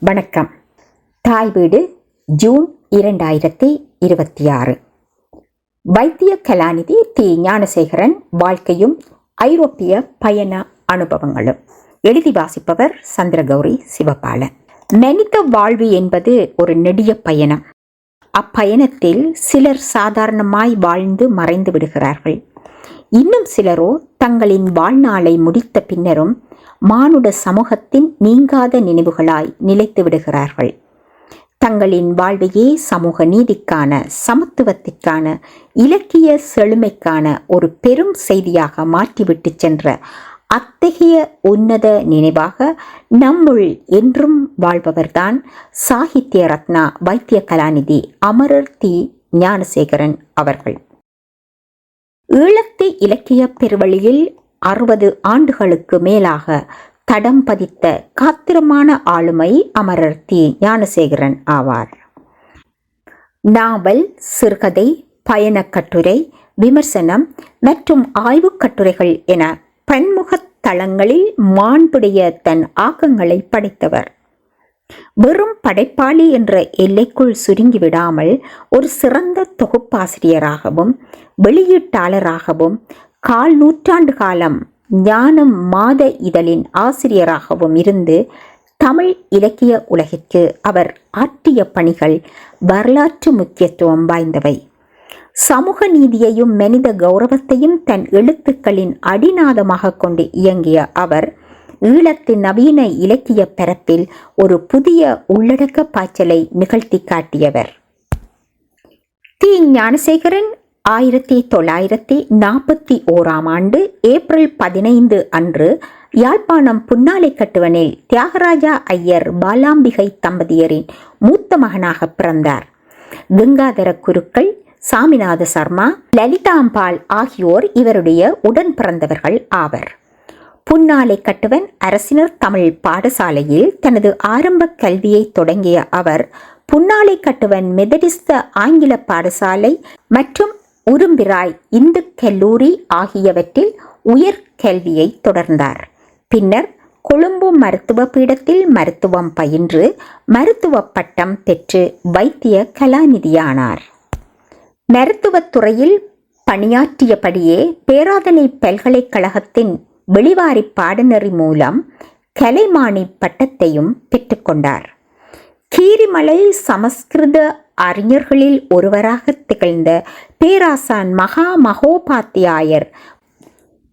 வணக்கம். தாய் வீடு ஜூன் 2026. வைத்திய கலாநிதி தி. ஞானசேகரன் வாழ்க்கையும் ஐரோப்பிய பயண அனுபவங்களும். எழுதி வாசிப்பவர் சந்திரகௌரி சிவபாலன். மனித வாழ்வு என்பது ஒரு நெடிய பயணம். அப்பயணத்தில் சிலர் சாதாரணமாய் வாழ்ந்து மறைந்து விடுகிறார்கள். இன்னும் சிலரோ தங்களின் வாழ்நாளை முடித்த பின்னரும் மானுட சமூகத்தின் நீங்காத நினைவுகளாய் நிலைத்து விடுகிறார்கள். தங்களின் வாழ்வையே சமூக நீதிக்கான, சமத்துவத்திற்கான, இலக்கிய செழுமைக்கான ஒரு பெரும் செய்தியாக மாற்றிவிட்டு சென்ற அத்தகைய உன்னத நினைவாக நம்முள் என்றும் வாழ்பவர்தான் சாகித்ய ரத்னா வைத்திய கலாநிதி அமரர் தி. ஞானசேகரன் அவர்கள். ஈழத்து இலக்கிய பெருவழியில் 60 ஆண்டுகளுக்கு மேலாக தடம் பதித்த காத்திரமான ஆளுமை அமரர் தி. ஞானசேகரன் ஆவார். நாவல், சிறுகதை, பயணக் கட்டுரை, விமர்சனம் மற்றும் ஆய்வுக் கட்டுரைகள் என பன்முகத் தளங்களில் மாண்புடைய தன் ஆக்கங்களை படைத்தவர். வெறும் படைப்பாளி என்ற எல்லைக்குள் சுருங்கிவிடாமல் ஒரு சிறந்த தொகுப்பாசிரியராகவும் வெளியீட்டாளராகவும் 1/4 நூற்றாண்டு காலம் ஞானம் மாத இதழின் ஆசிரியராகவும் இருந்து தமிழ் இலக்கிய உலகிற்கு அவர் ஆற்றிய பணிகள் வரலாற்று முக்கியத்துவம் வாய்ந்தவை. சமூக நீதியையும் மனித கௌரவத்தையும் தன் எழுத்துக்களின் அடிநாதமாக கொண்டு இயங்கிய அவர் ஈழத்து நவீன இலக்கிய பரப்பில் ஒரு புதிய உள்ளடக்க பாய்ச்சலை நிகழ்த்தி காட்டியவர். தி. ஞானசேகரன் 1941 ஏப்ரல் 15 அன்று யாழ்ப்பாணம் புன்னாலைக்கட்டுவனில் தியாகராஜா ஐயர் பாலாம்பிகை தம்பதியரின் மூத்த மகனாக பிறந்தார். கங்காதர குருக்கள், சாமிநாத சர்மா, லலிதாம்பாள் ஆகியோர் இவருடைய உடன் பிறந்தவர்கள் ஆவர். புன்னாலைக்கட்டுவன் அரசினர் தமிழ் பாடசாலையில் தனது ஆரம்ப கல்வியை தொடங்கிய அவர் புன்னாலைக்கட்டுவன் மெதடிஸ்த ஆங்கில பாடசாலை மற்றும் உரும்பிராய் இந்து கல்லூரி ஆகியவற்றில் உயர் கல்வியை தொடர்ந்தார். பின்னர் கொழும்பு மருத்துவ பீடத்தில் மருத்துவம் பயின்று மருத்துவ பட்டம் பெற்று வைத்திய கலாநிதியானார். மருத்துவத்துறையில் பணியாற்றியபடியே பேராதனை பல்கலைக்கழகத்தின் வெளிவாரி பாடநெறி மூலம் கலைமானி பட்டத்தையும் பெற்றுக்கொண்டார். கீரிமலை சமஸ்கிருத அறிஞர்களில் ஒருவராக திகழ்ந்த பேராசான் மகா மகோபாத்தியாயர்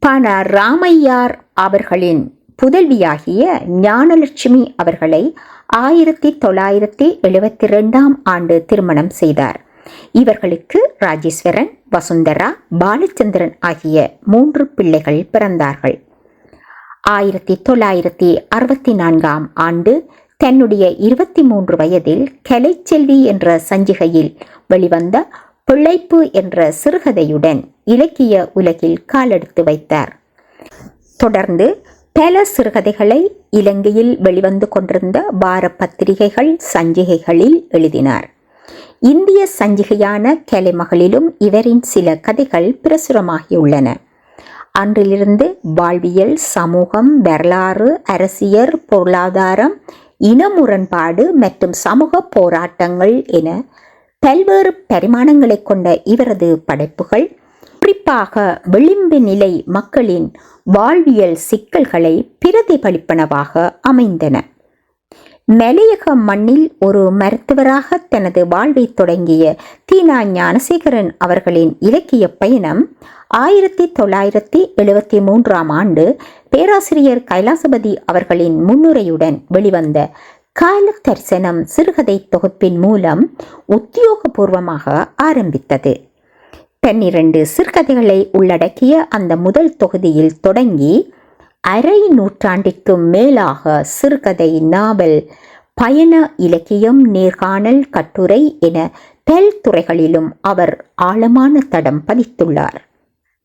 பண ராமையார் அவர்களின் புதல்வியாகிய ஞானலட்சுமி அவர்களை 1972 திருமணம் செய்தார். இவர்களுக்கு ராஜேஸ்வரன், வசுந்தரா, பாலச்சந்திரன் ஆகிய 3 பிள்ளைகள் பிறந்தார்கள். 1964 தன்னுடைய 23 வயதில் கலைச்செல்வி என்ற சஞ்சிகையில் வெளிவந்த பிழைப்பு என்ற சிறுகதையுடன் இலக்கிய உலகில் காலெடுத்து வைத்தார். தொடர்ந்து பல சிறுகதைகளை இலங்கையில் வெளிவந்து கொண்டிருந்த வார பத்திரிகைகள், சஞ்சிகைகளில் எழுதினார். இந்திய சஞ்சிகையான கலைமகளிலும் இவரின் சில கதைகள் பிரசுரமாகியுள்ளன. அன்றிலிருந்து வாழ்வியல், சமூகம், வரலாறு, அரசியல், பொருளாதாரம், இன முரண்பாடு மற்றும் சமூக போராட்டங்கள் என பல்வேறு பரிமாணங்களை கொண்ட இவரது படைப்புகள் குறிப்பாக விளிம்பு நிலை மக்களின் வாழ்வியல் சிக்கல்களை பிரதிபலிப்பனவாக அமைந்தன. மலையக மண்ணில் ஒரு மருத்துவராக தனது வாழ்வை தொடங்கிய தி. ஞானசேகரன் அவர்களின் இலக்கிய பயணம் 1973 பேராசிரியர் கைலாசபதி அவர்களின் முன்னுரையுடன் வெளிவந்த கால தரிசனம் சிறுகதை தொகுப்பின் மூலம் உத்தியோகபூர்வமாக ஆரம்பித்தது. 12 சிறுகதைகளை உள்ளடக்கிய அந்த முதல் தொகுதியில் தொடங்கி அரை நூற்றாண்டிற்கு மேலாக சிறுகதை, நாவல், பயண இலக்கியம், நேர்காணல், கட்டுரை என பல்துறைகளிலும் அவர் ஆழமான தடம் பதித்துள்ளார்.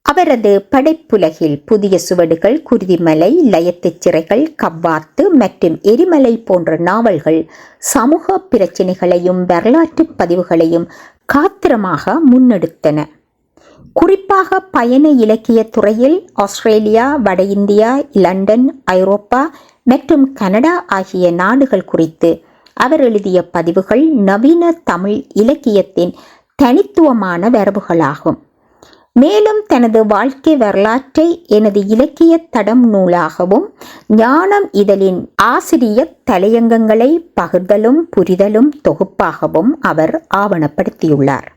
அவரது படைப்புலகில் புதிய சுவடுகள், குருதிமலை, லயத்துச் சிறைகள், கவ்வாத்து மற்றும் எரிமலை போன்ற நாவல்கள் சமூக பிரச்சினைகளையும் வரலாற்று பதிவுகளையும் காத்திரமாக முன்னெடுத்தன. குறிப்பாக பயண இலக்கிய துறையில் ஆஸ்திரேலியா, வட இந்தியா, லண்டன், ஐரோப்பா மற்றும் கனடா ஆகிய நாடுகள் குறித்து அவர் எழுதிய பதிவுகள் நவீன தமிழ் இலக்கியத்தின் தனித்துவமான வரவுகளாகும். மேலும் தனது வாழ்க்கை வரலாற்றை எனது இலக்கிய தடம் நூலாகவும் ஞானம் இதழின் ஆசிரிய தலையங்கங்களை பகிர்தலும் புரிதலும் தொகுப்பாகவும் அவர் ஆவணப்படுத்தியுள்ளார்.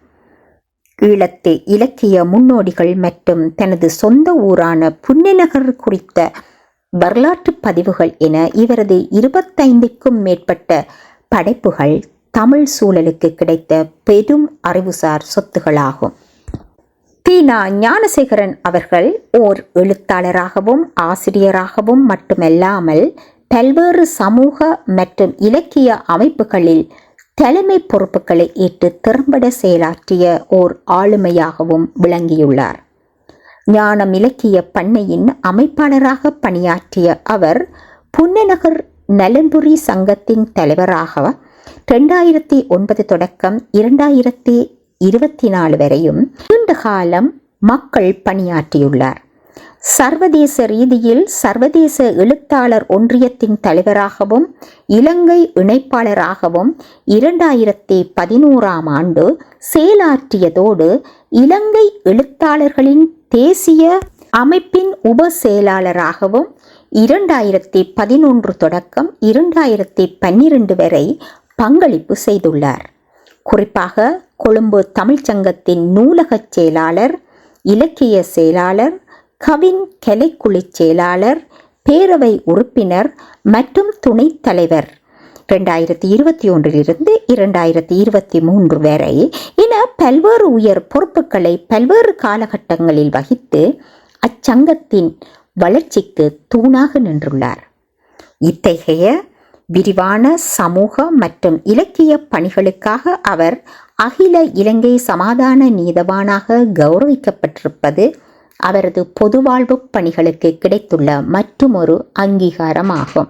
ஈழத்து இலக்கிய முன்னோடிகள் மற்றும் தனது சொந்த ஊரான புன்னநகர் குறித்த வரலாற்று பதிவுகள் என இவரது 25க்கும் மேற்பட்ட படைப்புகள் தமிழ் சூழலுக்கு கிடைத்த பெரும் அறிவுசார் சொத்துகளாகும். தீனா ஞானசேகரன் அவர்கள் ஓர் எழுத்தாளராகவும் ஆசிரியராகவும் மட்டுமல்லாமல் பல்வேறு சமூக மற்றும் இலக்கிய அமைப்புகளில் தலைமை பொறுப்புகளை ஏற்று திறம்பட செயலாற்றிய ஓர் ஆளுமையாகவும் விளங்கியுள்ளார். ஞானம் இலக்கிய பண்ணையின் அமைப்பாளராக பணியாற்றிய அவர் புன்னநகர் நலன்புரி சங்கத்தின் தலைவராக 2009 தொடக்கம் 2024 வரையும் நீண்ட காலம் மக்கள் பணியாற்றியுள்ளார். சர்வதேச ரீதியில் சர்வதேச எழுத்தாளர் ஒன்றியத்தின் தலைவராகவும் இலங்கை இணைப்பாளராகவும் 2011ஆம் ஆண்டு செயலாற்றியதோடு இலங்கை எழுத்தாளர்களின் தேசிய அமைப்பின் உப செயலாளராகவும் 2011 தொடக்கம் 2012 வரை பங்களிப்பு செய்துள்ளார். குறிப்பாக கொழும்பு தமிழ்ச்சங்கத்தின் நூலகச் செயலாளர், இலக்கிய செயலாளர், கவின் கலைக்குழு செயலாளர், பேரவை உறுப்பினர் மற்றும் துணைத் தலைவர் 2021 2023 வரை என பல்வேறு உயர் பொறுப்புகளை பல்வேறு காலகட்டங்களில் வகித்து அச்சங்கத்தின் வளர்ச்சிக்கு தூணாக நின்றுள்ளார். இத்தகைய விரிவான சமூக மற்றும் இலக்கிய பணிகளுக்காக அவர் அகில இலங்கை சமாதான நீதவானாக கௌரவிக்கப்பட்டிருப்பது அவரது பொதுவாழ்வு பணிகளுக்கு கிடைத்துள்ள மற்றுமொரு அங்கீகாரமாகும்.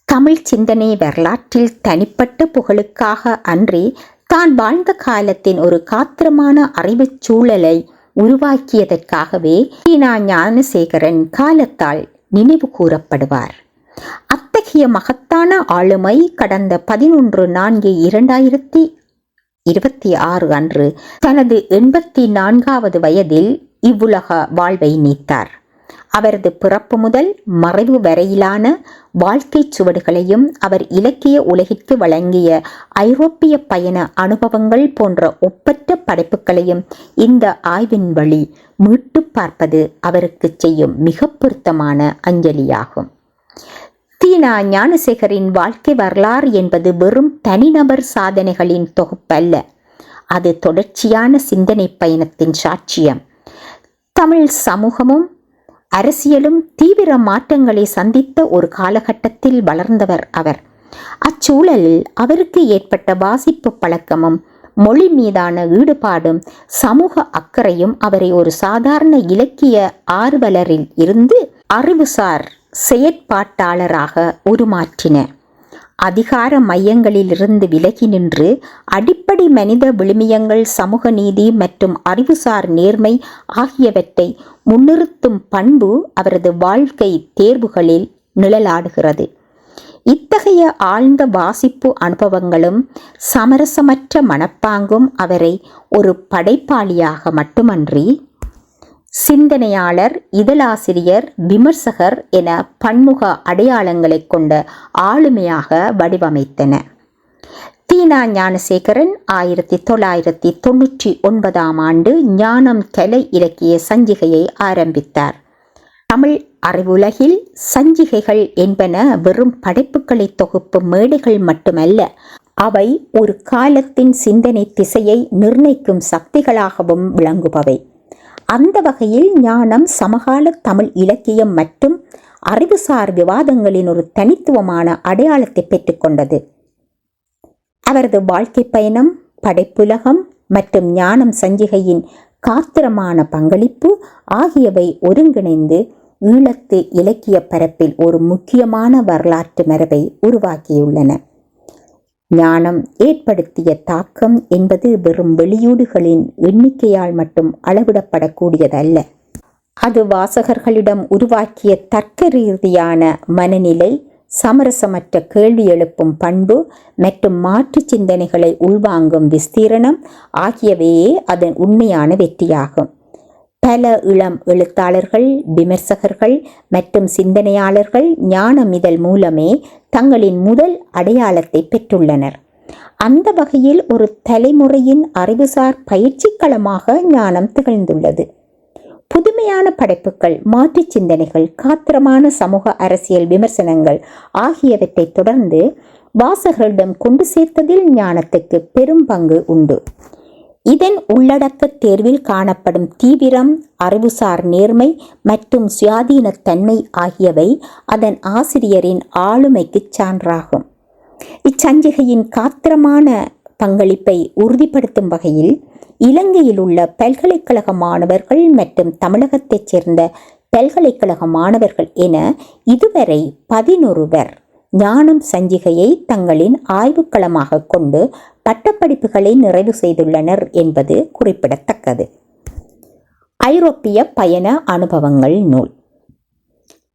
தமிழ் சிந்தனை வரலாற்றில் தனிப்பட்ட புகழுக்காக அன்றி தான் வாழ்ந்த காலத்தின் ஒரு காத்திரமான அறிவுச் சூழலை உருவாக்கியதற்காகவே தீனா ஞானசேகரன் காலத்தால் நினைவு கூறப்படுவார். அத்தகைய மகத்தான ஆளுமை கடந்த 11/4/2026 அன்று தனது 84வது வயதில் இவ்வுலக வாழ்வை நீத்தார். அவரது பிறப்பு முதல் மறைவு வரையிலான வாழ்க்கை சுவடுகளையும் அவர் இலக்கிய உலகிற்கு வழங்கிய ஐரோப்பிய பயண அனுபவங்கள் போன்ற ஒப்பற்ற படைப்புகளையும் இந்த ஆய்வின் வழி மீட்டு பார்ப்பது அவருக்கு செய்யும் மிக பொருத்தமான அஞ்சலியாகும். தீனா ஞானசேகரின் வாழ்க்கை வரலாறு என்பது வெறும் தனிநபர் சாதனைகளின் தொகுப்பல்ல, அது தொடர்ச்சியான சிந்தனை பயணத்தின் சாட்சியம். தமிழ் சமூகமும் அரசியலும் தீவிர மாற்றங்களை சந்தித்த ஒரு காலகட்டத்தில் வளர்ந்தவர் அவர். அச்சூழலில் அவருக்கு ஏற்பட்ட வாசிப்பு பழக்கமும் மொழி மீதான ஈடுபாடும் சமூக அக்கறையும் அவரை ஒரு சாதாரண இலக்கிய ஆர்வலரில் இருந்து அறிவுசார் செயற்பாட்டாளராக உருமாற்றின. அதிகார மையங்களிலிருந்து விலகி நின்று அடிப்படை மனித விழுமியங்கள், சமூக நீதி மற்றும் அறிவுசார் நேர்மை ஆகியவற்றை முன்னிறுத்தும் பண்பு அவரது வாழ்க்கை தேர்வுகளில் நிழலாடுகிறது. இத்தகைய ஆழ்ந்த வாசிப்பு அனுபவங்களும் சமரசமற்ற மனப்பாங்கும் அவரை ஒரு படைப்பாளியாக மட்டுமன்றி சிந்தனையாளர், இதழாசிரியர், விமர்சகர் என பன்முக அடையாளங்களை கொண்ட ஆளுமையாக வடிவமைத்தன. தீனா ஞானசேகரன் 1999ஆம் ஆண்டு ஞானம் கலை இலக்கிய சஞ்சிகையை ஆரம்பித்தார். தமிழ் அறிவுலகில் சஞ்சிகைகள் என்பன வெறும் படைப்புகளை தொகுப்பு மேடைகள் மட்டுமல்ல, அவை ஒரு காலத்தின் சிந்தனை திசையை நிர்ணயிக்கும் சக்திகளாகவும் விளங்குபவை. அந்த வகையில் ஞானம் சமகால தமிழ் இலக்கியம் மற்றும் அறிவுசார் விவாதங்களின் ஒரு தனித்துவமான அடையாளத்தை பெற்றுக்கொண்டது. அவரது வாழ்க்கை பயணம், படைப்புலகம் மற்றும் ஞானம் சஞ்சிகையின் காத்திரமான பங்களிப்பு ஆகியவை ஒருங்கிணைந்து ஈழத்து இலக்கிய பரப்பில் ஒரு முக்கியமான வரலாற்று மரபை உருவாக்கியுள்ளன. ஞானம் ஏற்படுத்திய தாக்கம் என்பது வெறும் வெளியீடுகளின் எண்ணிக்கையால் மட்டும் அளவிடப்படக்கூடியதல்ல. அது வாசகர்களிடம் உருவாக்கிய தர்க்க ரீதியான மனநிலை, சமரசமற்ற கேள்வி எழுப்பும் பண்பு மற்றும் மாற்று சிந்தனைகளை உள்வாங்கும் விஸ்தீரணம் ஆகியவையே அதன் உண்மையான வெற்றியாகும். பல இளம் எழுத்தாளர்கள், விமர்சகர்கள் மற்றும் சிந்தனையாளர்கள் ஞானமிதழ் மூலமே தங்களின் முதல் அடையாளத்தை பெற்றுள்ளனர். அந்த வகையில் ஒரு தலைமுறையின் அறிவுசார் பயிற்சி களமாக ஞானம் திகழ்ந்துள்ளது. புதுமையான படைப்புகள், மாற்று சிந்தனைகள், காத்திரமான சமூக அரசியல் விமர்சனங்கள் ஆகியவற்றை தொடர்ந்து வாசகர்களிடம் கொண்டு சேர்த்ததில் ஞானத்துக்கு பெரும் பங்கு உண்டு. இதன் உள்ளடக்க தேர்வில் காணப்படும் தீவிரம், அறிவுசார் நேர்மை மற்றும் சுயாதீனத்தன்மை ஆகியவை அதன் ஆசிரியரின் ஆளுமைக்கு சான்றாகும். இச்சஞ்சிகையின் காத்திரமான பங்களிப்பை உறுதிப்படுத்தும் வகையில் இலங்கையில் உள்ள பல்கலைக்கழக மாணவர்கள் மற்றும் தமிழகத்தைச் சேர்ந்த பல்கலைக்கழக மாணவர்கள் என இதுவரை 11 ஞானம் சஞ்சிகையை தங்களின் ஆய்வுக்களமாக கொண்டு பட்டப்படிப்புகளை நிறைவு செய்துள்ளனர் என்பது குறிப்பிடத்தக்கது. ஐரோப்பிய பயண அனுபவங்கள் நூல்.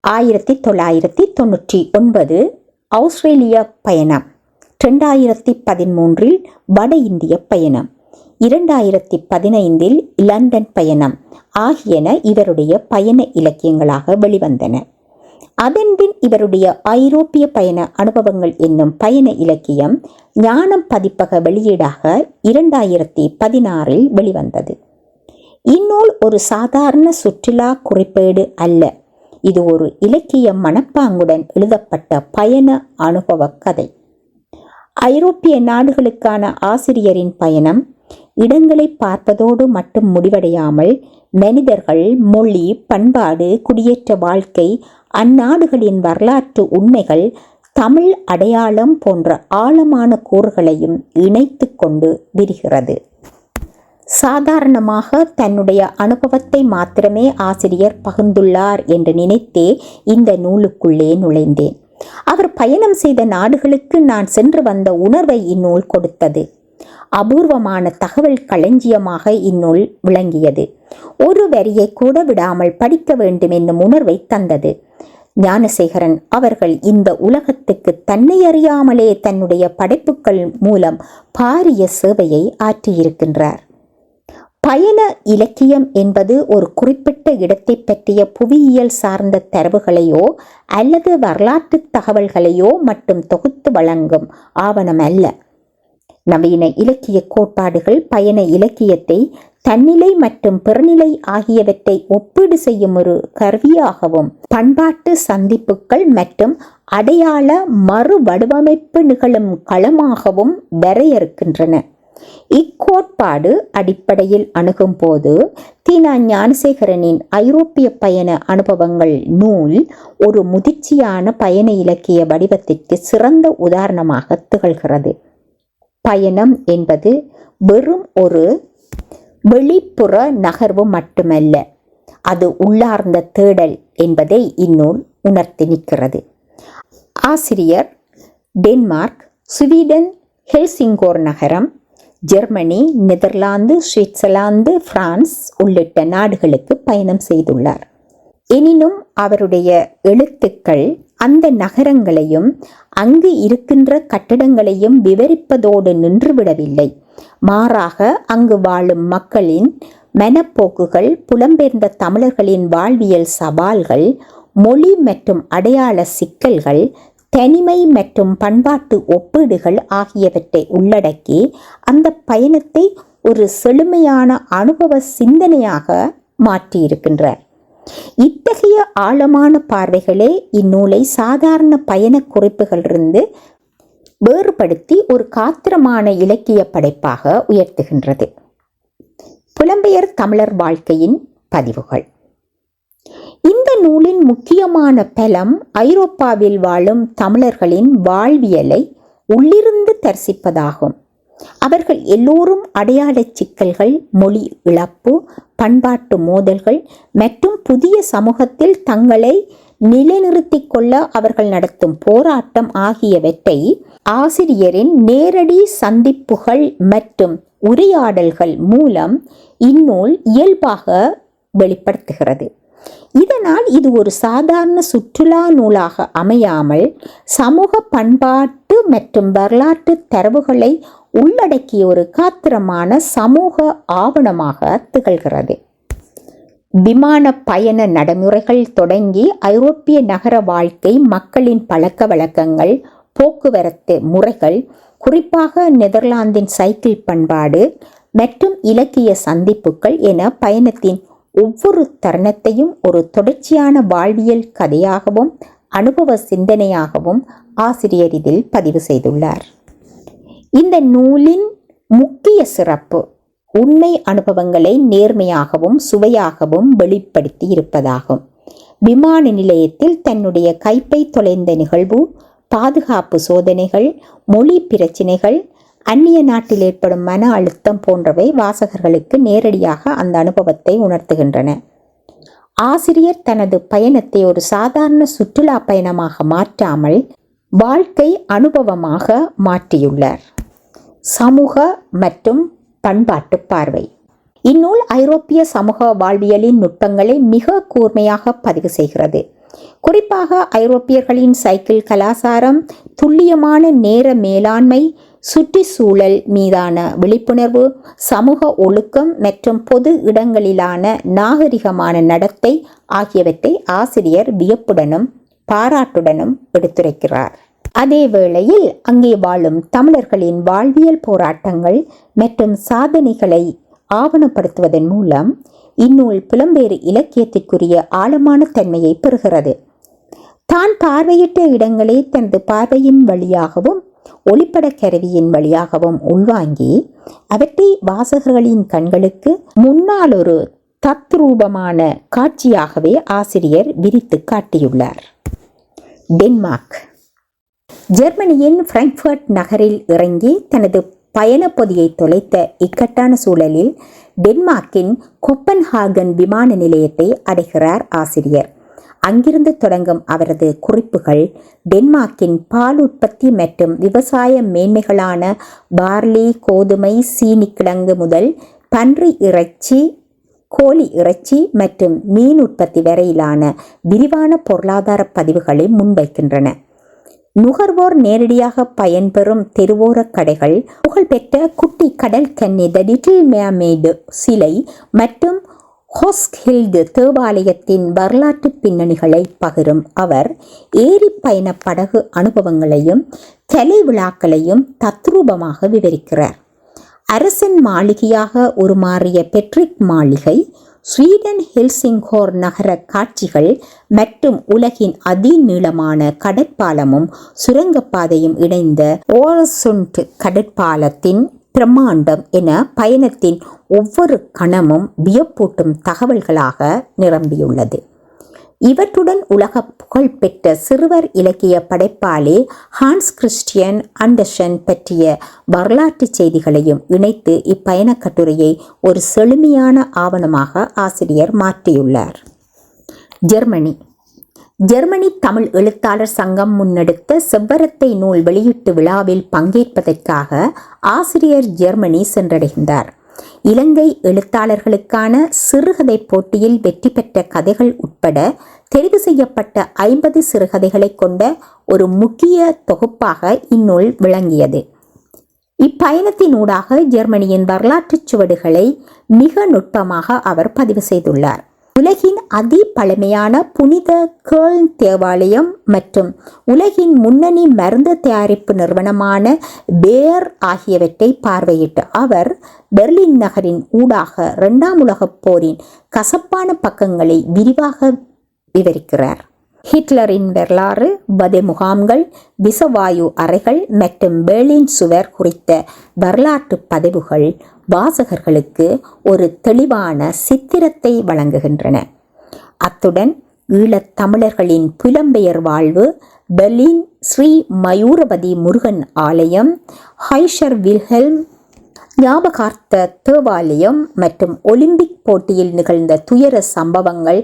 1999 ஆஸ்திரேலிய பயணம், 2013 வட இந்திய பயணம், 2015 லண்டன் பயணம் ஆகியன இவருடைய பயண இலக்கியங்களாக வெளிவந்தன. அதன்பின் இவருடைய ஐரோப்பிய பயண அனுபவங்கள் என்னும் பயண இலக்கியம் ஞானம் பதிப்பக வெளியீடாக 2016 வெளிவந்தது. இந்நூல் ஒரு சாதாரண சுற்றுலா குறிப்பேடு அல்ல. இது ஒரு இலக்கிய மனப்பாங்குடன் எழுதப்பட்ட பயண அனுபவ கதை. ஐரோப்பிய நாடுகளுக்கான ஆசிரியரின் பயணம் இடங்களை பார்ப்பதோடு மட்டும் முடிவடையாமல் மனிதர்கள், மொழி, பண்பாடு, குடியேற்ற வாழ்க்கை, அந்நாடுகளின் வரலாற்று உண்மைகள், தமிழ் அடையாளம் போன்ற ஆழமான கூறுகளையும் இணைத்து கொண்டு விரிகிறது. சாதாரணமாக தன்னுடைய அனுபவத்தை மாத்திரமே ஆசிரியர் பகிர்ந்துள்ளார் என்று நினைத்தே இந்த நூலுக்குள்ளே நுழைந்தேன். அவர் பயணம் செய்த நாடுகளுக்கு நான் சென்று வந்த உணர்வை இந்நூல் கொடுத்தது. அபூர்வமான தகவல் களஞ்சியமாக இந்நூல் விளங்கியது. ஒரு வரியை கூட விடாமல் படிக்க வேண்டும் என்னும் உணர்வை தந்தது. ஞானசேகரன் அவர்கள் இந்த உலகத்துக்கு தன்னை அறியாமலே தன்னுடைய படைப்புகள் மூலம் பாரிய சேவையை ஆற்றியிருக்கின்றார். பயண இலக்கியம் என்பது ஒரு குறிப்பிட்ட இடத்தை பற்றிய புவியியல் சார்ந்த தரவுகளையோ அல்லது வரலாற்று தகவல்களையோ மட்டும் தொகுத்து வழங்கும் ஆவணம் அல்ல. நவீன இலக்கிய கோட்பாடுகள் பயண இலக்கியத்தை தன்னிலை மற்றும் பிறநிலை ஆகியவற்றை ஒப்பீடு செய்யும் ஒரு கருவியாகவும், பண்பாட்டு சந்திப்புகள் மற்றும் அடையாள மறு வடிவமைப்பு நிகழும் களமாகவும் வரையறுக்கின்றன. இக்கோட்பாடு அடிப்படையில் அணுகும் போது தீனா ஞானசேகரனின் ஐரோப்பிய பயண அனுபவங்கள் நூல் ஒரு முதிர்ச்சியான பயண இலக்கிய வடிவத்திற்கு சிறந்த உதாரணமாக திகழ்கிறது. பயணம் என்பது வெறும் ஒரு வெளிப்புற நகர்வு மட்டுமல்ல, அது உள்ளார்ந்த தேடல் என்பதை இந்நூல் உணர்த்தி நிற்கிறது. ஆசிரியர் டென்மார்க், ஸ்வீடன், ஹெல்சிங்கோர் நகரம், ஜெர்மனி, நெதர்லாந்து, சுவிட்சர்லாந்து, பிரான்ஸ் உள்ளிட்ட நாடுகளுக்கு பயணம் செய்துள்ளார். எனினும் அவருடைய எழுத்துக்கள் அந்த நகரங்களையும் அங்கு இருக்கின்ற கட்டடங்களையும் விவரிப்பதோடு நின்றுவிடவில்லை. மாறாக அங்கு வாழும் மக்களின் மனப்போக்குகள், புலம்பெயர்ந்த தமிழர்களின் வாழ்வியல் சவால்கள், மொழி மற்றும் அடையாள சிக்கல்கள், தனிமை மற்றும் பண்பாட்டு ஒப்பீடுகள் ஆகியவற்றை உள்ளடக்கி அந்த பயணத்தை ஒரு செழுமையான அனுபவ சிந்தனையாக மாற்றியிருக்கின்றார். இத்தகைய ஆழமான பார்வைகளே இந்நூலை சாதாரண பயண குறிப்புகளிலிருந்து வேறுபடுத்தி ஒரு காத்திரமான இலக்கிய படைப்பாக உயர்த்துகின்றது. புலம்பெயர் தமிழர் வாழ்க்கையின் பதிவுகள். இந்த நூலின் முக்கியமான பலம் ஐரோப்பாவில் வாழும் தமிழர்களின் வாழ்வியலை உள்ளிருந்து தரிசிப்பதாகும். அவர்கள் எல்லோரும் அடையாள சிக்கல்கள், மொழி இழப்பு, பண்பாட்டு மோதல்கள் மற்றும் புதிய சமூகத்தில் தங்களை நிலைநிறுத்திக் கொள்ள அவர்கள் நடத்தும் போராட்டம் ஆகியவற்றை ஆசிரியரின் நேரடி சந்திப்புகள் மற்றும் உரையாடல்கள் மூலம் இந்நூல் இயல்பாக வெளிப்படுத்துகிறது. இதனால் இது ஒரு சாதாரண சுற்றுலா நூலாக அமையாமல் சமூக பண்பாட்டு மற்றும் வரலாற்று தரவுகளை உள்ளடக்கிய ஒரு காத்திரமான சமூக ஆவணமாக திகழ்கிறது. விமான பயண நடைமுறைகள் தொடங்கி ஐரோப்பிய நகர வாழ்க்கை, மக்களின் பழக்க வழக்கங்கள், போக்குவரத்து முறைகள், குறிப்பாக நெதர்லாந்தின் சைக்கிள் பண்பாடு மற்றும் இலக்கிய சந்திப்புகள் என பயணத்தின் ஒவ்வொரு தருணத்தையும் ஒரு தொடர்ச்சியான வாழ்வியல் கதையாகவும் அனுபவ சிந்தனையாகவும் ஆசிரியர் இதில் பதிவு செய்துள்ளார். இந்த நூலின் முக்கிய சிறப்பு உண்மை அனுபவங்களை நேர்மையாகவும் சுவையாகவும் வெளிப்படுத்தி இருப்பதாகும். விமான நிலையத்தில் தன்னுடைய கைப்பை தொலைந்த நிகழ்வு, பாதுகாப்பு சோதனைகள், மொழி பிரச்சினைகள், அந்நிய நாட்டில் ஏற்படும் மன அழுத்தம் போன்றவை வாசகர்களுக்கு நேரடியாக அந்த அனுபவத்தை உணர்த்துகின்றன. ஆசிரியர் தனது பயணத்தை ஒரு சாதாரண சுற்றுலா பயணமாக மாற்றாமல் வாழ்க்கை அனுபவமாக மாற்றியுள்ளார். சமூக மற்றும் பண்பாட்டு பார்வை. இந்நூல் ஐரோப்பிய சமூக வாழ்வியலின் நுட்பங்களை மிக கூர்மையாக பதிவு செய்கிறது. குறிப்பாக ஐரோப்பியர்களின் சைக்கிள் கலாச்சாரம், துல்லியமான நேர மேலாண்மை, சுற்றுச்சூழல் மீதான விழிப்புணர்வு, சமூக ஒழுக்கம் மற்றும் பொது இடங்களிலான நாகரிகமான நடத்தை ஆகியவற்றை ஆசிரியர் வியப்புடனும் பாராட்டுடனும் எடுத்துரைக்கிறார். அதே வேளையில் அங்கே வாழும் தமிழர்களின் வாழ்வியல் போராட்டங்கள் மற்றும் சாதனைகளை ஆவணப்படுத்துவதன் மூலம் இந்நூல் புலம்பெயர் இலக்கியத்திற்குரிய ஆழமான தன்மையை பெறுகிறது. தான் பார்வையிட்ட இடங்களை தனது பார்வையின் வழியாகவும் ஒளிப்பட கருவியின் வழியாகவும் உள்வாங்கி அவற்றை வாசகர்களின் கண்களுக்கு முன்னால் ஒரு தத்ரூபமான காட்சியாகவே ஆசிரியர் விரித்து காட்டியுள்ளார். டென்மார்க். ஜெர்மனியின் பிராங்க்ஃபர்ட் நகரில் இறங்கி தனது பயண பொதியை தொலைத்த இக்கட்டான சூழலில் டென்மார்க்கின் கோப்பன்ஹாகன் விமான நிலையத்தை அடைகிறார் ஆசிரியர். அங்கிருந்து தொடங்கும் அவரது குறிப்புகள் டென்மார்க்கின் பால் உற்பத்தி மற்றும் விவசாய மேன்மைகளான பார்லி, கோதுமை, சீனிக்கிழங்கு முதல் பன்றி இறைச்சி, கோழி இறைச்சி மற்றும் மீன் உற்பத்தி வரையிலான விரிவான பொருளாதார பதிவுகளை முன்வைக்கின்றன. நுகர்வோர் நேரடியாக பயன்பெறும் தெருவோர கடைகள், புகழ்பெற்ற குட்டி கடல் கன்னி த லிட்டில் மேர்மெய்டு சிலை மற்றும் ஹோஸ்கில்டு தேவாலயத்தின் வரலாற்று பின்னணிகளை பகிரும் அவர் ஏரி பயண படகு அனுபவங்களையும் கலை விழாக்களையும் தத்ரூபமாக விவரிக்கிறார். அரசன் மாளிகையாக உருமாறிய பெட்ரிக் மாளிகை, ஸ்வீடன் ஹெல்சிங்கோர் நகர காட்சிகள் மற்றும் உலகின் அதிநீளமான கடற்பாலமும் சுரங்கப்பாதையும் இணைந்த ஓரசுண்ட் கடற்பாலத்தின் பிரம்மாண்டம் என பயணத்தின் ஒவ்வொரு கணமும் வியப்பூட்டும் தகவல்களாக நிரம்பியுள்ளது. இவற்றுடன் உலக புகழ்பெற்ற சிறுவர் இலக்கிய படைப்பாளி ஹான்ஸ் கிறிஸ்டியன் ஆண்டர்சன் பற்றிய வரலாற்று செய்திகளையும் இணைத்து இப்பயணக் கட்டுரையை ஒரு செழுமையான ஆவணமாக ஆசிரியர் மாற்றியுள்ளார். ஜெர்மனி தமிழ் எழுத்தாளர் சங்கம் முன்னெடுத்த செவ்வரத்தை நூல் வெளியீட்டு விழாவில் பங்கேற்பதற்காக ஆசிரியர் ஜெர்மனி சென்றடைந்தார். இலங்கை எழுத்தாளர்களுக்கான சிறுகதை போட்டியில் வெற்றி பெற்ற கதைகள் உட்பட தெரிவு செய்யப்பட்ட 50 சிறுகதைகளை கொண்ட ஒரு முக்கிய தொகுப்பாக இந்நூல் விளங்கியது. இப்பயணத்தினூடாக ஜெர்மனியின் வரலாற்று சுவடுகளை மிக நுட்பமாக அவர் பதிவு செய்துள்ளார். உலகின் அதி பழமையான புனித கேர்ன் தேவாலயம் மற்றும் உலகின் முன்னணி மருந்து தயாரிப்பு நிறுவனமான பேயர் ஆகியவற்றை பார்வையிட்ட அவர் பெர்லின் நகரின் ஊடாக 2ஆம் உலகப் போரின் கசப்பான பக்கங்களை விரிவாக விவரிக்கிறார். ஹிட்லரின் வரலாறு, வதை முகாம்கள், விஷவாயு அறைகள் மற்றும் பெர்லின் சுவர் குறித்த வரலாற்று பதிவுகள் வாசகர்களுக்கு ஒரு தெளிவான சித்திரத்தை வழங்குகின்றன. அத்துடன் ஈழத் தமிழர்களின் புலம்பெயர் வாழ்வு, பெர்லின் ஸ்ரீ மயூரபதி முருகன் ஆலயம், ஹைஷர் வில்ஹெல்ம் ஞாபகார்த்த தேவாலயம் மற்றும் ஒலிம்பிக் போட்டியில் நிகழ்ந்த துயர சம்பவங்கள்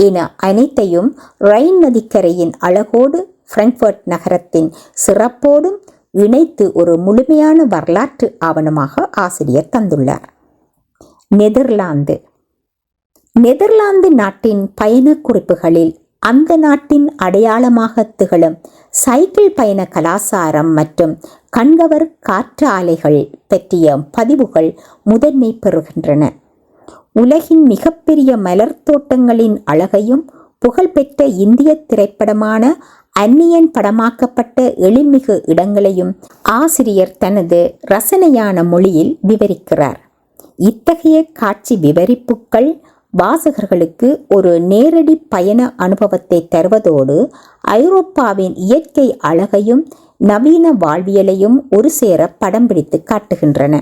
என அனைத்தையும் ரைன் நதிக்கரையின் அழகோடு பிராங்க்ஃபர்ட் நகரத்தின் சிறப்போடும் இணைத்து ஒரு முழுமையான வரலாற்று ஆவணமாக ஆசிரியர் தந்துள்ளார். நெதர்லாந்து நாட்டின் பயண குறிப்புகளில் அந்த நாட்டின் அடையாளமாக திகழும் சைக்கிள் பயண கலாசாரம் மற்றும் கண்கவர் காற்றாலைகள் பற்றிய பதிவுகள் முதன்மை பெறுகின்றன. உலகின் மிகப்பெரிய மலர் தோட்டங்களின் அழகையும் புகழ்பெற்ற இந்திய திரைப்படமான அந்நியன் படமாக்கப்பட்ட எழில்மிகு இடங்களையும் ஆசிரியர் தனது ரசனையான மொழியில் விவரிக்கிறார். இத்தகைய காட்சி விவரிப்புகள் வாசகர்களுக்கு ஒரு நேரடி பயண அனுபவத்தை தருவதோடு ஐரோப்பாவின் இயற்கை அழகையும் நவீன வாழ்வியலையும் ஒரு சேர படம் பிடித்து காட்டுகின்றன.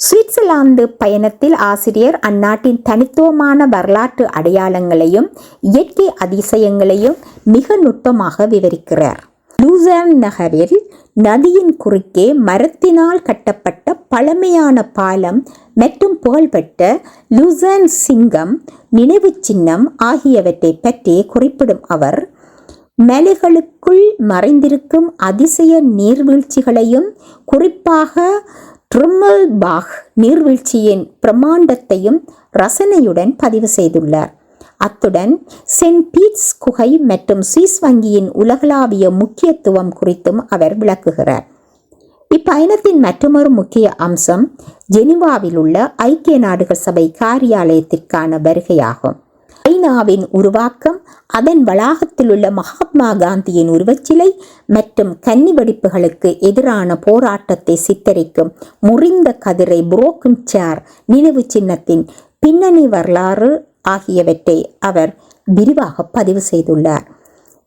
சுவிட்சர்லாந்து பயணத்தில் ஆசிரியர் அந்நாட்டின் தனித்துவமான வரலாற்று அடையாளங்களையும் இயற்கை அதிசயங்களையும் மிக நுட்பமாக விவரிக்கிறார். லூசர்ன் நகரில் நதியின் குறுக்கே மரத்தினால் கட்டப்பட்ட பழமையான பாலம் மற்றும் புகழ்பெற்ற லூசர்ன் சிங்கம் நினைவு சின்னம் ஆகியவற்றை பற்றி குறிப்பிடும் அவர், மலைகளுக்குள் மறைந்திருக்கும் அதிசய நீர்வீழ்ச்சிகளையும் குறிப்பாக ட்ரும்மல்பாக் நீர்வீழ்ச்சியின் பிரமாண்டத்தையும் ரசனையுடன் பதிவு செய்துள்ளார். அத்துடன் சென்ட் பீட்ஸ் குகை மற்றும் சுவிஸ் வங்கியின் உலகளாவிய முக்கியத்துவம் குறித்தும் அவர் விளக்குகிறார். இப்பயணத்தின் மற்றொரு முக்கிய அம்சம் ஜெனீவாவில் உள்ள ஐக்கிய நாடுகள் சபை காரியாலயத்திற்கான வருகையாகும். ஐநாவின் உருவாக்கம், அதன் வளாகத்தில் உள்ள மகாத்மா காந்தியின் உருவச்சிலை மற்றும் கன்னி வெடிப்புகளுக்கு எதிரான போராட்டத்தை சித்தரிக்கும் முறிந்த கதிரை புரோக்கன் சேர் நினைவு சின்னத்தின் பின்னணி வரலாறு ஆகியவற்றை அவர் விரிவாக பதிவு செய்துள்ளார்.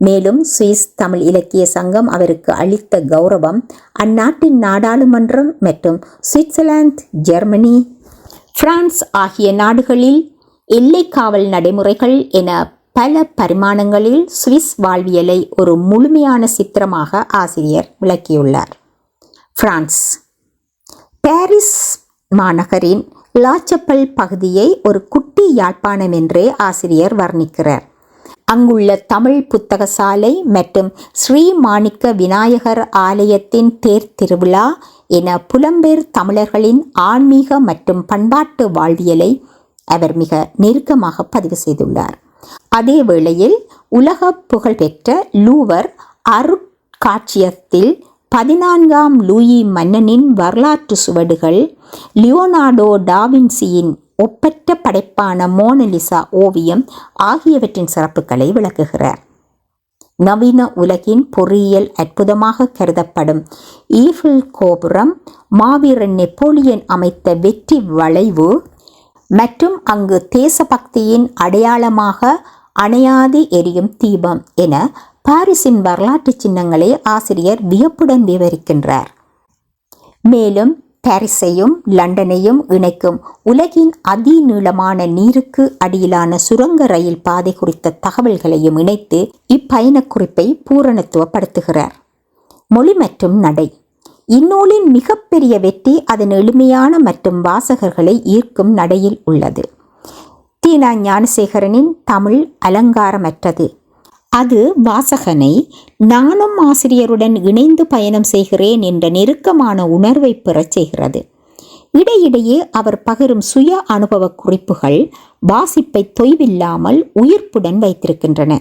மேலும் சுவிஸ் தமிழ் இலக்கிய சங்கம் அவருக்கு அளித்த கௌரவம், அந்நாட்டின் நாடாளுமன்றம் மற்றும் சுவிட்சர்லாந்து, ஜெர்மனி, பிரான்ஸ் ஆகிய நாடுகளில் எல்லை காவல் நடைமுறைகள் என பல பரிமாணங்களில் சுவிஸ் வாழ்வியலை ஒரு முழுமையான சித்திரமாக ஆசிரியர் விளக்கியுள்ளார். பிரான்ஸ் பாரிஸ் மாநகரின் லாச்சப்பல் பகுதியை ஒரு குட்டி யாழ்ப்பாணம் என்றே ஆசிரியர் வர்ணிக்கிறார். அங்குள்ள தமிழ் புத்தக சாலை மற்றும் ஸ்ரீ மாணிக்க விநாயகர் ஆலயத்தின் தேர் திருவிழா என புலம்பெயர் தமிழர்களின் ஆன்மீக மற்றும் பண்பாட்டு வாழ்வியலை அவர் மிக நெருக்கமாக பதிவு செய்துள்ளார். அதே வேளையில் உலக புகழ்பெற்ற லூவர் அருட்காட்சியகத்தில் 14ஆம் லூயி மன்னனின் வரலாற்று சுவடுகள், லியோனார்டோ டாவின்சியின் ஒப்பற்ற படைப்பான மோனலிசா ஓவியம் ஆகியவற்றின் சிறப்புகளை விளக்குகிறார். நவீன உலகின் பொறியியல் அற்புதமாக கருதப்படும் ஈஃபில் கோபுரம், மாவீரன் நெப்போலியன் அமைத்த வெற்றி வளைவு மற்றும் அங்கு தேசபக்தியின் அடையாளமாக அணையாது எரியும் தீபம் என பாரிஸின் வரலாற்று சின்னங்களை ஆசிரியர் வியப்புடன் விவரிக்கின்றார். மேலும் பாரிஸையும் லண்டனையும் இணைக்கும் உலகின் அதிநீளமான நீருக்கு அடியிலான சுரங்க ரயில் பாதை குறித்த தகவல்களையும் இணைத்து இப்பயண குறிப்பை பூரணத்துவப்படுத்துகிறார். மொழி மற்றும் நடை. இந்நூலின் மிகப்பெரிய வெற்றி அதன் எளிமையான மற்றும் வாசகர்களை ஈர்க்கும் நடையில் உள்ளது. தீனா ஞானசேகரனின் தமிழ் அலங்காரமற்றது. அது வாசகனை நானும் ஆசிரியருடன் இணைந்து பயணம் செய்கிறேன் என்ற நெருக்கமான உணர்வை பெறச் செய்கிறது. இடையிடையே அவர் பகிரும் சுய அனுபவ குறிப்புகள் வாசிப்பை தொய்வில்லாமல் உயிர்ப்புடன் வைத்திருக்கின்றன.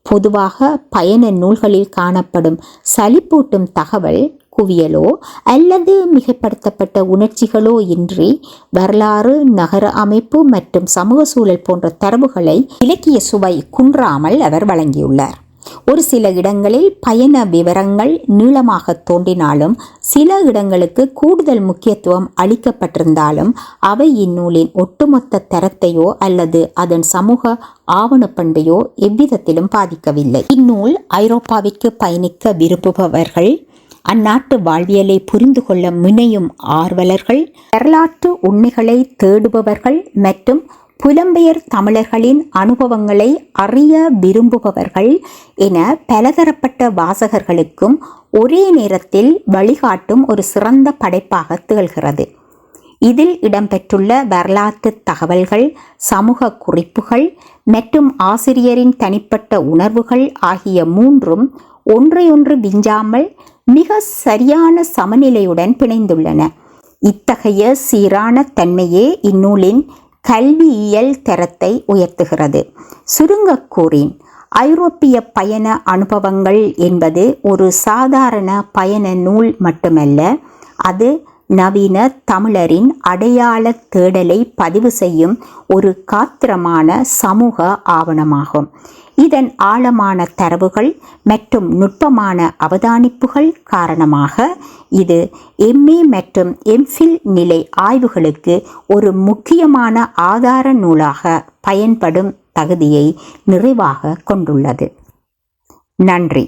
பொதுவாக பயண நூல்களில் காணப்படும் சலிப்பூட்டும் தகவல் குவியலோ அல்லது மிகைப்படுத்தப்பட்ட உணர்ச்சிகளோ இன்றி வரலாறு, நகர அமைப்பு மற்றும் சமூக சூழல் போன்ற தரவுகளை இலக்கிய சுவை குன்றாமல் அவர் வழங்கியுள்ளார். ஒரு சில இடங்களில் பயண விவரங்கள் நீளமாக தோன்றினாலும் சில இடங்களுக்கு கூடுதல் முக்கியத்துவம் அளிக்கப்பட்டிருந்தாலும் அவை இந்நூலின் ஒட்டுமொத்த தரத்தையோ அல்லது அதன் சமூக ஆவணப்பண்பையோ எவ்விதத்திலும் பாதிக்கவில்லை. இந்நூல் ஐரோப்பாவிற்கு பயணிக்க விரும்புபவர்கள், அந்நாட்டு வாழ்வியலை புரிந்து கொள்ள முனையும் ஆர்வலர்கள், வரலாற்று உண்மைகளை தேடுபவர்கள் மற்றும் புலம்பெயர் தமிழர்களின் அனுபவங்களை அறிய விரும்புபவர்கள் என பலதரப்பட்ட வாசகர்களுக்கும் ஒரே நேரத்தில் வழிகாட்டும் ஒரு சிறந்த படைப்பாக திகழ்கிறது. இதில் இடம்பெற்றுள்ள வரலாற்று தகவல்கள், சமூக குறிப்புகள் மற்றும் ஆசிரியரின் தனிப்பட்ட உணர்வுகள் ஆகிய மூன்றும் ஒன்றையொன்று விஞ்சாமல் மிக சரியான சமநிலையுடன் பிணைந்துள்ளன. இத்தகைய சீரான தன்மையே இந்நூலின் கல்வியியல் தரத்தை உயர்த்துகிறது. சுருங்கக் கூறின், ஐரோப்பிய பயண அனுபவங்கள் என்பது ஒரு சாதாரண பயண நூல் மட்டுமல்ல, அது நவீன தமிழரின் அடையாள தேடலை பதிவு செய்யும் ஒரு காத்திரமான சமூக ஆவணமாகும். இதன் ஆழமான தரவுகள் மற்றும் நுட்பமான அவதானிப்புகள் காரணமாக இது MA மற்றும் MPhil நிலை ஆய்வுகளுக்கு ஒரு முக்கியமான ஆதார நூலாக பயன்படும் தகுதியை நிறைவாக கொண்டுள்ளது. நன்றி.